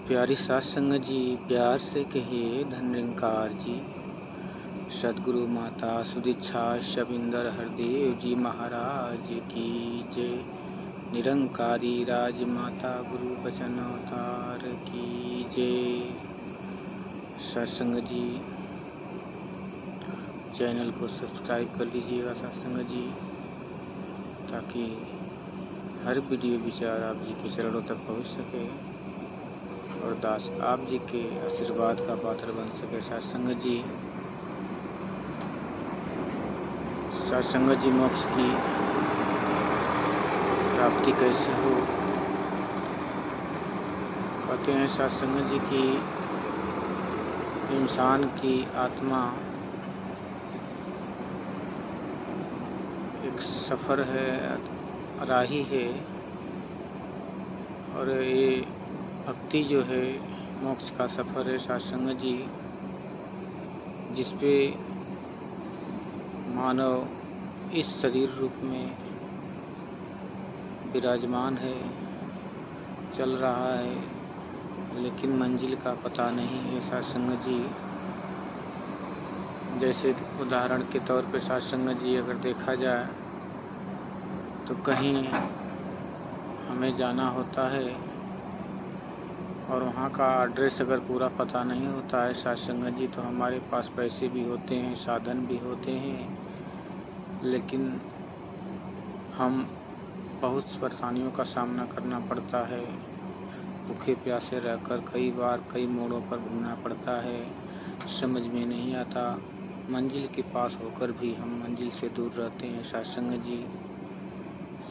प्यारी सास संगत जी, प्यार से कहिए धन निरंकार जी। सदगुरु माता सुदीक्षा शबिंदर हरदेव जी महाराज की जय। निरंकारी राज माता गुरु बचन अवतार की जय। सत्संग जी, चैनल को सब्सक्राइब कर लीजिएगा सत्संग जी, ताकि हर वीडियो विचार आप जी के चरणों तक पहुंच सके और दास आप जी के आशीर्वाद का पात्र बन सके। सत्संग जी, सत्संग जी, मोक्ष की प्राप्ति कैसे हो? कहते हैं सत्संग जी की इंसान की आत्मा एक सफ़र है, राही है, और ये भक्ति जो है मोक्ष का सफ़र है सत्संग जी, जिसपे मानव इस शरीर रूप में विराजमान है, चल रहा है, लेकिन मंजिल का पता नहीं है सत्संग जी। जैसे उदाहरण के तौर पे सत्संग जी, अगर देखा जाए तो कहीं हमें जाना होता है और वहाँ का एड्रेस अगर पूरा पता नहीं होता है सत्संग जी, तो हमारे पास पैसे भी होते हैं, साधन भी होते हैं, लेकिन हम बहुत परेशानियों का सामना करना पड़ता है। भूखे प्यासे रहकर कई बार कई मोड़ों पर घूमना पड़ता है, समझ में नहीं आता। मंजिल के पास होकर भी हम मंजिल से दूर रहते हैं सत्संग जी।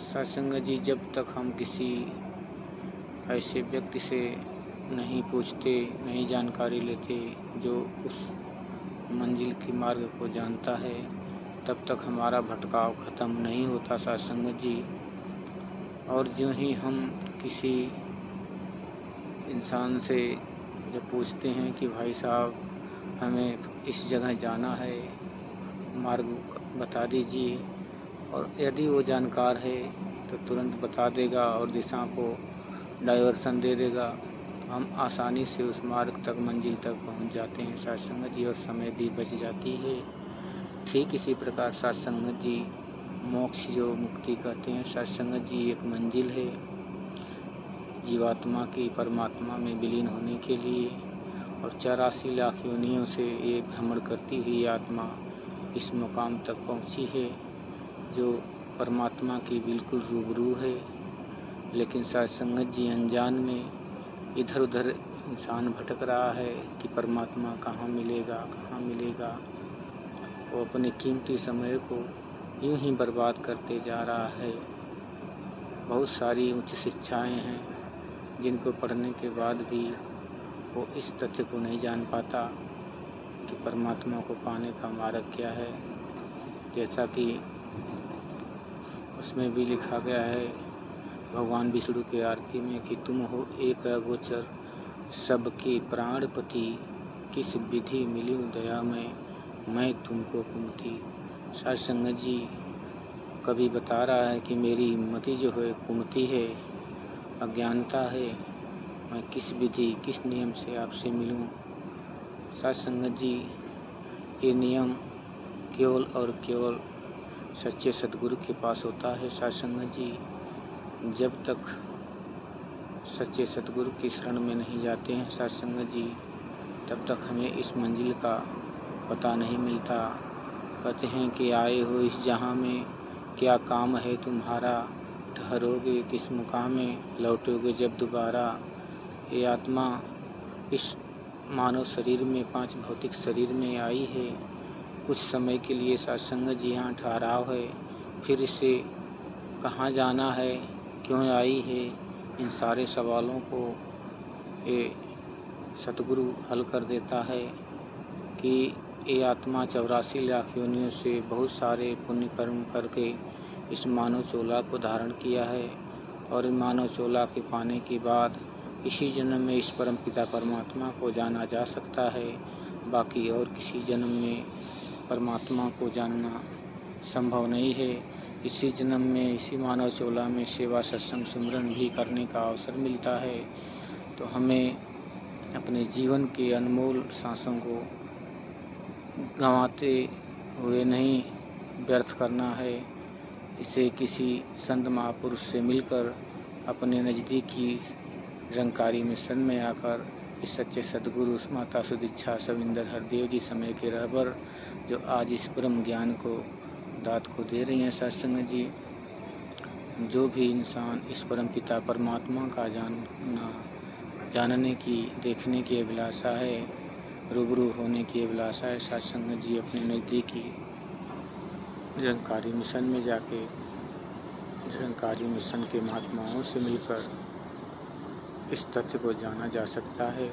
सत्संग जी, जब तक हम किसी ऐसे व्यक्ति से नहीं पूछते, नहीं जानकारी लेते जो उस मंजिल की मार्ग को जानता है, तब तक हमारा भटकाव ख़त्म नहीं होता सत्संग जी। और जो ही हम किसी इंसान से जब पूछते हैं कि भाई साहब हमें इस जगह जाना है, मार्ग बता दीजिए, और यदि वो जानकार है तो तुरंत बता देगा और दिशा को डायवर्सन दे देगा, तो हम आसानी से उस मार्ग तक, मंजिल तक पहुंच जाते हैं सत्संग जी, और समय भी बच जाती है। ठीक इसी प्रकार सत्संग जी, मोक्ष जो मुक्ति कहते हैं सत्संग जी, एक मंजिल है जीवात्मा की परमात्मा में विलीन होने के लिए। और 84 लाख योनियों से ये भ्रमण करती हुई आत्मा इस मुकाम तक पहुंची है जो परमात्मा की बिल्कुल रूबरू है। लेकिन सत्संग जी, अनजान में इधर उधर इंसान भटक रहा है कि परमात्मा कहाँ मिलेगा, कहाँ मिलेगा। वो अपने कीमती समय को यूं ही बर्बाद करते जा रहा है। बहुत सारी उच्च शिक्षाएं हैं जिनको पढ़ने के बाद भी वो इस तथ्य को नहीं जान पाता कि परमात्मा को पाने का मार्ग क्या है। जैसा कि उसमें भी लिखा गया है भगवान विष्णु के आरती में कि तुम हो एक अगोचर सबके प्राणपति, किस विधि मिलूं दया में मैं तुमको कुमति। सत्संग जी कभी बता रहा है कि मेरी मति जो है कुमति है, अज्ञानता है, मैं किस विधि किस नियम से आपसे मिलूं। सत्संग जी, ये नियम केवल और केवल सच्चे सद्गुरु के पास होता है सत्संग जी। जब तक सच्चे सद्गुरु की शरण में नहीं जाते हैं सत्संग जी, तब तक हमें इस मंजिल का पता नहीं मिलता। कहते हैं कि आए हो इस जहां में, क्या काम है तुम्हारा, ठहरोगे किस मुकाम में, लौटोगे जब दोबारा। ये आत्मा इस मानव शरीर में, 5 भौतिक शरीर में आई है, कुछ समय के लिए सत्संग जी यहाँ ठहराव है, फिर इसे कहाँ जाना है, क्यों आई है, इन सारे सवालों को ये सतगुरु हल कर देता है कि ये आत्मा 84 लाख योनियों से बहुत सारे पुण्य कर्म करके इस मानव चोला को धारण किया है, और इन मानव चोला के पाने के बाद इसी जन्म में इस परम पिता परमात्मा को जाना जा सकता है। बाकी और किसी जन्म में परमात्मा को जानना संभव नहीं है। इसी जन्म में इसी मानव चोला में सेवा सत्संग सिमरन भी करने का अवसर मिलता है। तो हमें अपने जीवन के अनमोल सांसों को गंवाते हुए नहीं व्यर्थ करना है। इसे किसी संत महापुरुष से मिलकर अपने नज़दीकी निरंकारी मिशन में आकर इस सच्चे सद्गुरु माता सुदीक्षा सविंदर हरदेव जी समय के रहबर जो आज इस ब्रह्म ज्ञान को दात को दे रही हैं सत्संग जी। जो भी इंसान इस परम पिता परमात्मा का जानने की देखने की अभिलाषा है, रूबरू होने की अभिलाषा है, सत्संग जी अपने नज़दीकी निरंकारी मिशन में जाके निरंकारी मिशन के महात्माओं से मिलकर इस तथ्य को जाना जा सकता है।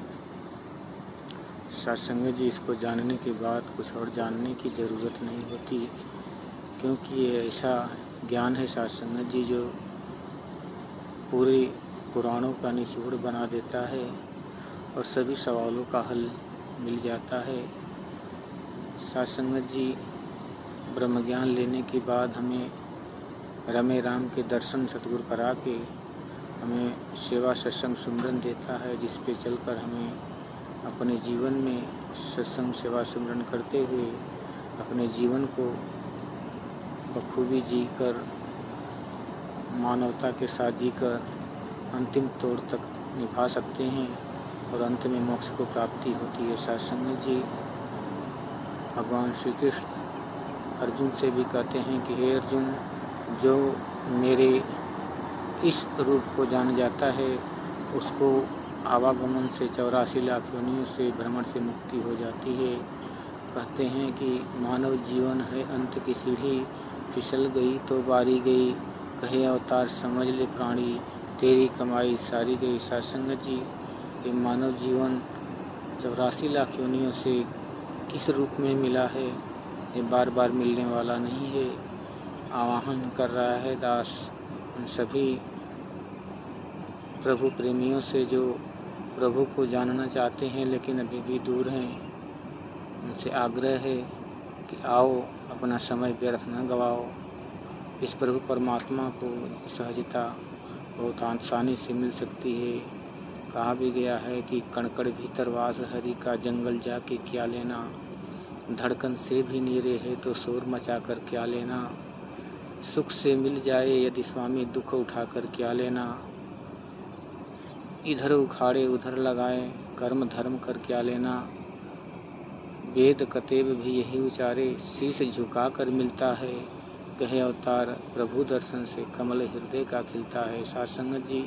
सत्संग जी इसको जानने के बाद कुछ और जानने की ज़रूरत नहीं होती, क्योंकि ये ऐसा ज्ञान है सत्संग जी जो पूरे पुराणों का निचोड़ बना देता है और सभी सवालों का हल मिल जाता है। सत्संग जी ब्रह्म ज्ञान लेने के बाद हमें रमे राम के दर्शन सतगुरु करा के हमें सेवा सत्संग सुमरन देता है, जिस पे चलकर हमें अपने जीवन में सत्संग सेवा सुमरन करते हुए अपने जीवन को बखूबी जीकर मानवता के साथ जीकर अंतिम तौर तक निभा सकते हैं और अंत में मोक्ष को प्राप्ति होती है। सत्संग जी भगवान श्री कृष्ण अर्जुन से भी कहते हैं कि हे अर्जुन, जो मेरे इस रूप को जान जाता है उसको आवागमन से 84 लाख योनियों से भ्रमण से मुक्ति हो जाती है। कहते हैं कि मानव जीवन है अंत की सीढ़ी, फिसल गई तो बारी गई, कहे अवतार समझ ले प्राणी, तेरी कमाई सारी गई। सत्संग जी ये मानव जीवन 84 लाख योनियों से किस रूप में मिला है, ये बार बार मिलने वाला नहीं है। आवाहन कर रहा है दास उन सभी प्रभु प्रेमियों से जो प्रभु को जानना चाहते हैं लेकिन अभी भी दूर हैं। उनसे आग्रह है कि आओ, अपना समय व्यर्थ न गवाओ। इस प्रभु परमात्मा को सहजता बहुत आसानी से मिल सकती है। कहा भी गया है कि कणकड़ भीतर वास हरि का, जंगल जाके क्या लेना, धड़कन से भी नीरे है तो शोर मचा कर क्या लेना, सुख से मिल जाए यदि स्वामी दुख उठाकर क्या लेना, इधर उखाड़े उधर लगाए कर्म धर्म कर क्या लेना, वेद कतेब भी यही उचारे शीश झुका कर मिलता है, कहे अवतार प्रभु दर्शन से कमल हृदय का खिलता है। सत्संग जी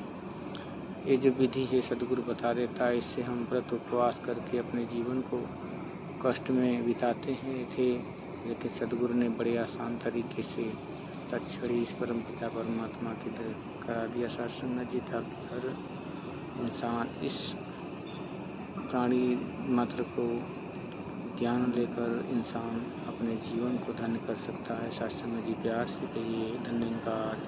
ये जो विधि है सद्गुरु बता देता है, इससे हम व्रत उपवास करके अपने जीवन को कष्ट में बिताते हैं थे, लेकिन सद्गुरु ने बड़े आसान तरीके से तत्क्षणी इस परम पिता परमात्मा की तरफ करा दिया। सत्संग जी ताकि हर इंसान इस प्राणी मात्र को ज्ञान लेकर इंसान अपने जीवन को धन्य कर सकता है। सत्संग जी प्यार से कहिए धन्यवाद।